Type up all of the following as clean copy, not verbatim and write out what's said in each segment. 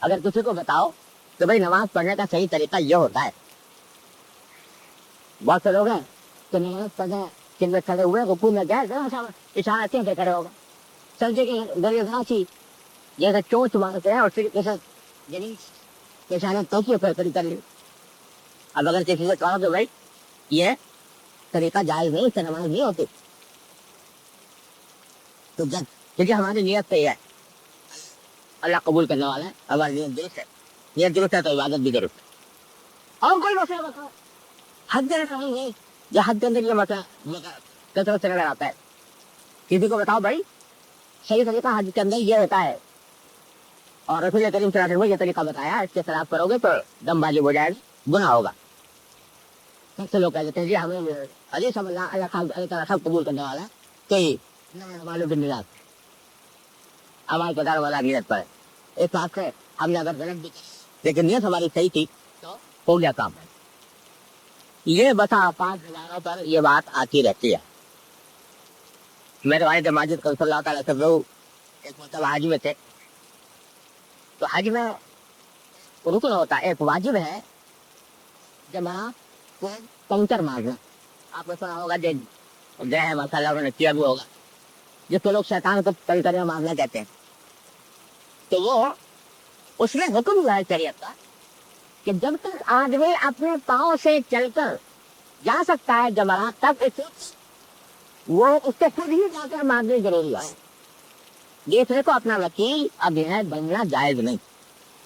अगर किसी को बताओ कि भाई नमाज पढ़ने का सही तरीका ये होता है, बहुत से लोग हैं कि नमाज पढ़ने के लिए खड़े हुए रुकू में गए इशारा से खड़े होगा, सजदे के गले घासी जैसे चोट मारते हैं और फिर जैसे यानी इशारा तोकिए पर कर ली। अब अगर किसी से कहो तो भाई ये तरीका जायज नहीं, इससे नमाज नहीं होती, तो जब क्योंकि हमारी नियत सही है, अल्लाह कबूल करने वाला है, हमारी नियत दुरुस्त है, नियत दुरुस्त है तो इबादत भी दुरुस्त है। और कोई मसला बताओ हद नहीं है, या हद के अंदर ये मसला कसरत से नजर आता है, किसी को बताओ भाई सही तरीका हज के अंदर ये होता है और रसूल करीम सल्लल्लाहु अलैहि वसल्लम ये तरीका बताया, इसके खिलाफ करोगे तो दमबाजी हो जाएगा, गुनाह होगा। सबसे लोग कह देते हैं जी हमें अली अल्लाह सब कबूल करने वाला है, कई मालूम दिन रात हमारे पदार वाला नीयत पर एक बात से हमने अगर गलत भी लेकिन नीयत हमारी सही थी तो हो गया काम है। ये बता 5 हज़ारों पर ये बात आती रहती है। मेरे वालिद माजिद सल्लल्लाहु अलैहि वसल्लम एक मतलब हज में थे, तो हज में रुकन होता है, एक वाजिब है जमा को पंक्चर मारना। आपने सुना होगा जो गए हैं माशाल्लाह उन्होंने किया भी होगा, जिसको लोग शैतान को पंक्चर मारना कहते हैं, तो वो उसमें हुक्म हुआ है शरीयत का कि जब तक आदमी अपने पाँव से चलकर जा सकता है जमरात तक उसे वो उससे खुद ही जाकर मारने जरूरी है। दूसरे को अपना वकील अब यह बनना जायज नहीं,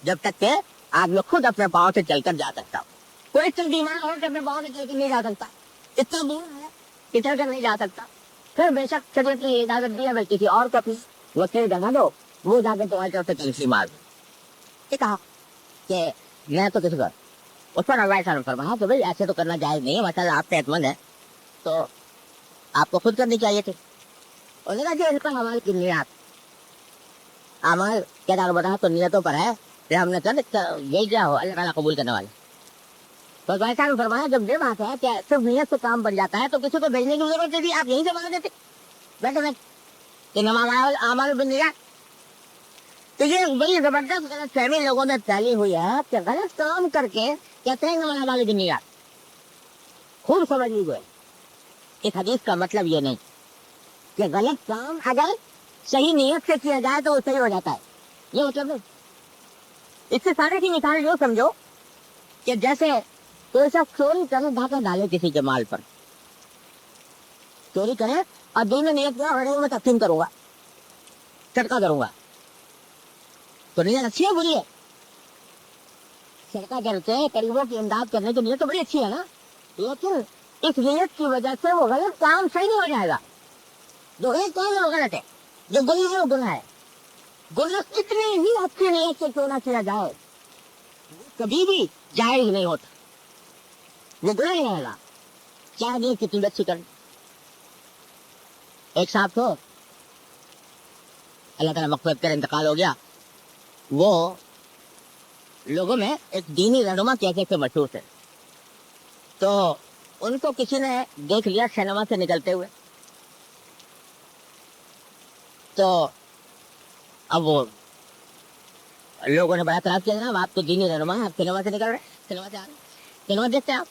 जब तक के आदमी खुद अपने पाँव से चलकर जा सकता हो। कोई इतना बीमार हो कि अपने पाँव से चलकर नहीं जा सकता, इतना दूर है कि चलकर नहीं जा सकता, फिर बेशक शरीयत ने इजाजत दी है भाई किसी और को अपनी वकील बना दो, वो जाकर तुम्हारी तरफ से कलसी मार दो। कहा कि मैं तो किसी कर उस पर अल्लाह फरमाया तो भाई ऐसे तो करना जायज नहीं है, मतलब आप सेहतमंद है तो आपको खुद करनी चाहिए थी। उन्होंने कहा जी इस पर हमारी की नियत हमारे क्या बताया तो नियतों पर है, फिर हमने कहा यही क्या हो अल्लाह ताला कबूल करने वाले। तो वैसा फरमाया जब ये बात है कि सिर्फ नियत से काम बन जाता है तो किसी को भेजने की जरूरत नहीं थी, आप यहीं से बना देते बैठे बैठे कि नमाज आमाल बिन नियत। तो ये बड़ी जबरदस्त गलत फहमी लोगों में फैली हुई है कि गलत काम करके कहते हैं नमाज आमाल बिन नियत। खूब समझ लीजिए इस हदीस का मतलब ये नहीं कि गलत काम अगर सही नियत से किया जाए तो वो सही हो जाता है, ये मतलब नहीं। इससे सारे की मिसाल जो समझो कि जैसे कोई सा चोरी करे धागा डाले किसी के माल पर, चोरी करे और दिन में नियत किया मैं तकसीम करूंगा सदका करूंगा, तो नियत अच्छी है बुरी है? सदका करके गरीबों की इमदाद करने की नियत तो बड़ी अच्छी है ना, लेकिन इस नियत की वजह से वो गलत काम सही नहीं हो जाएगा। जो गलत काम है वो गलत है, जो गुनाह है वो गुनाह है। गुनाह कितनी ही अच्छी नियत से क्यों ना किया जाए कभी भी जायज नहीं होता, वो गुनाह ही रहेगा चाहे नियत कितनी अच्छी कर। एक साहब तो अल्लाह ताला मग़फ़िरत करे इंतकाल हो गया, वो लोगों में एक दीनी रहनुमा कहते थे मशहूर थे, तो उनको किसी ने देख लिया सिनेमा से निकलते हुए, तो अब वो लोगों ने बड़ा तलाश किया जनाब आप तो दीनी रहनुमा है, आप सिनेमा से निकल रहे, सिनेमा से आ रहे, सिनेमा देखते हैं आप।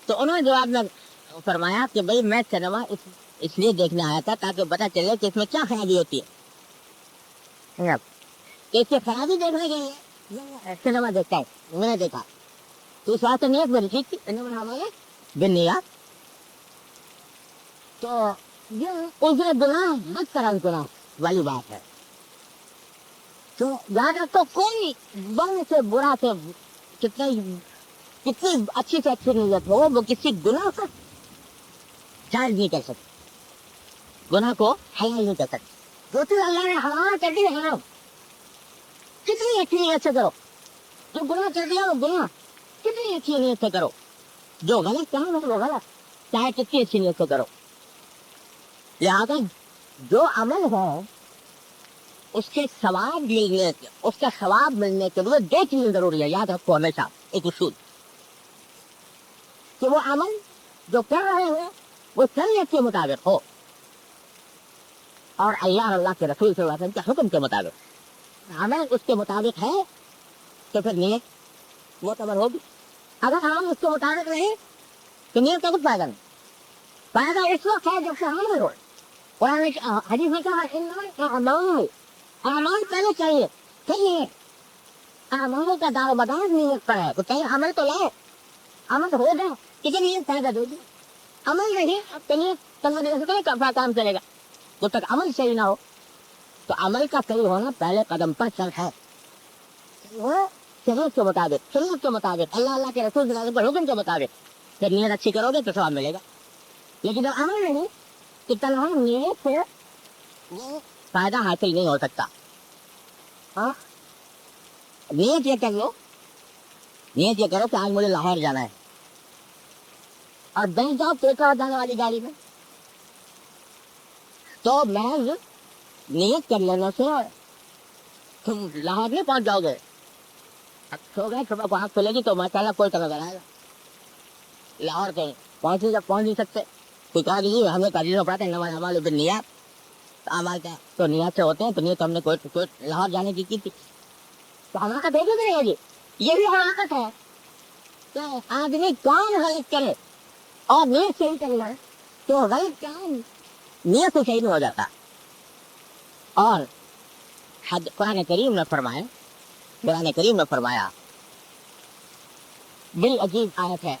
तो उन्होंने जवाब में फरमाया कि भाई मैं सिनेमा इसलिए देखने आया था ताकि पता चले कि इसमें क्या खराबी होती है, तो इसकी खराबी देखने के लिए सिनेमा देखता है। मैंने देखा तो इस बात नियत मेरी ठीक थी, हमारे बिन नियत तो ये उसने गुनाह बद तरह गुनाह वाली बात है। तो याद रखो कोई बुरे से बुरा से कितनी अच्छी से अच्छी नियत हो वो किसी गुनाह को जायज नहीं कर सकती, गुनाह को हलाल नहीं कर सकती। जो चीज अल्लाह ने हराम कर दी है हराम, कितनी अच्छी नियत से करो, जो गुनाह कर दिया वो गुनाह कितनी अच्छी नियत से करो, जो गलत काम है वो गलत चाहे कितनी अच्छी नियत से करो। लिहाजा जो अमल है उसके सवाब मिलने के उसका सवाब मिलने के लिए दो चीजें जरूरी है, याद रखो हमेशा एक उसूल कि वो अमल जो कर रहे हैं वो शरीयत के मुताबिक हो और अल्लाह के रसूल सल्लल्लाहु अलैहि वसल्लम के हुक्म के मुताबिक। عمل اس کے مطابق ہے تو پھر نیت معتبر ہوگی. اگر عمل اس کے مطابق نہیں تو نیت کا کچھ فائدہ نہیں. فائدہ اس وقت ہے جب سے عمل میں ہو. قرآن حدیث میں کہا اعمال پہلے چاہیے پھر نیت. اعمال کا دار و مدار نیت پر ہے. تو کہیں عمل تو لائے, عمل ہو جائے کسی نیت فائدہ دے دی. عمل نہیں اب تو نیت کام چلے گا جب تک عمل صحیح نہ ہو. تو عمل کا صحیح ہونا پہلے قدم پر شرط ہے. شریعت کے مطابق, سنت کے مطابق, اللہ کے رسول صلی اللہ علیہ وسلم کے حکم کے مطابق پھر نیت اچھی کرو گے تو ثواب ملے گا. لیکن جب عمل نہیں تو تنہا نیت سے وہ فائدہ حاصل نہیں ہو سکتا. ہاں نیت یہ کر لو, نیت یہ کرو کہ آج مجھے لاہور جانا ہے اور بیٹھ جاؤ پیٹرا جانے والی گاڑی میں, تو محض نیت کر لینے سے تم لاہور نہیں پہنچ جاؤ گے. اب سو گئے صبح کو آنکھ کھلے گی تو ماشاء اللہ کوئی نظر آئے گا. لاہور کہیں پہنچ نہیں سکتے. کوئی کہا کہ ہمیں قدیم پڑھاتے ہیں نماز ہمارے پھر نیت عمل کا تو نیت سے ہوتے ہیں. تو نیت ہم نے کوئی لاہور جانے کی تھی تو ہمارا دیکھ بھی رہے گی. یہ بھی حماقت ہے کہ آدمی کام غلط کرے اور نیت صحیح کرنا تو غلط کام نیت سے صحیح نہیں ہو جاتا. اور قرآن کریم نے فرمایا بڑی عجیب آیت ہے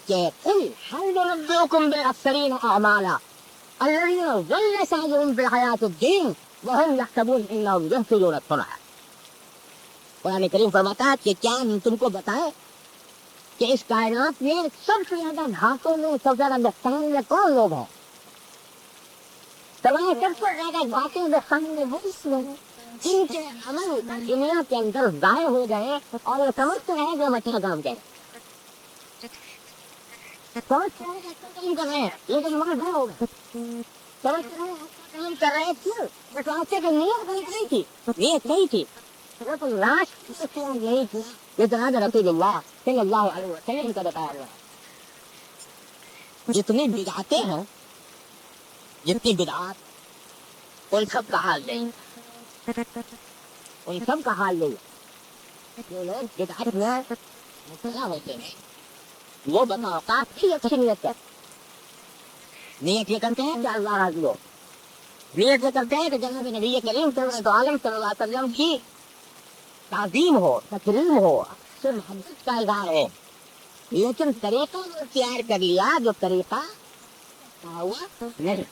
کہ قل هل ننبئكم بالاخسرین اعمالا الذین ضل سعیهم فی الحیاۃ الدنیا وهم یحسبون انهم یحسنون صنعا. قرآن کریم فرماتا ہے کہ کیا ہم تم کو بتائیں کہ اس کائنات میں سب سے زیادہ گھاٹوں میں سب سے زیادہ نقصان میں کون لوگ ہیں؟ سب سے زیادہ گھاٹوں میں نقصان میں وہ جن کے عمل دنیا کے اندر ضائع ہو گئے اور وہ سمجھتے ہیں کہ ہم اچھا کام کریں, سمجھتے ہیں کہ کام کر رہے ہیں لیکن ہمارا ضائع ہو گئے. سمجھتے ہیں کام کر رہے کیوں بس آپ سے نیت نہیں تھی, نیت نہیں تھی. لاش یہی تھی یہ جناب رسول اللہ صلی اللہ علیہ وسلم کا بتایا ہوا. جتنی بدعتیں ہیں, جتنی بدعات, ان سب کا حال نہیں, ان سب کا حال نہیں. جو لوگ بدعت میں مبتلا ہوتے ہیں وہ بتاؤ کافی اچھی نیت کرتے ہیں. نیت یہ کرتے ہیں کہ اللہ راضی ہو, نیت یہ کرتے ہیں کہ جناب نبی کریم صلی اللہ علیہ وسلم کی تعظیم ہو, تکریم ہو, صرف محبت کا اظہار ہو. لیکن طریقہ اختیار کر لیا جو طریقہ ہوا نہیں.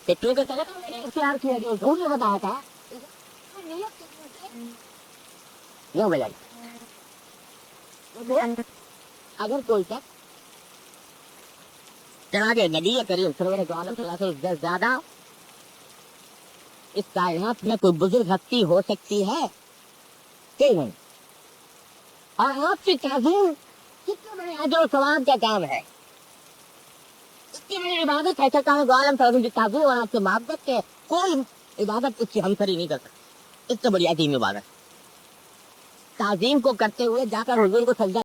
کیونکہ طریقہ میں نے اختیار کیا جو جھوٹ نے بتایا تھا نہیں ملے گا. اگر کوئی شخص جناب نبی کریم صلی اللہ علیہ وسلم سے زیادہ اس کائنات میں کوئی بزرگ ہستی ہو سکتی ہے کہ نہیں, اور آپ کی تعظیم کتنے بڑے اجر و ثواب کا کام ہے, اتنی بڑی عبادت ایسا کام ہے عالم تعظیم کی تعظیم اور آپ سے محبت کے کوئی عبادت اس کی ہمسری نہیں کر سکتی. اتنی بڑی عظیم عبادت تعظیم کو کرتے ہوئے جا کر حضور کو سجدہ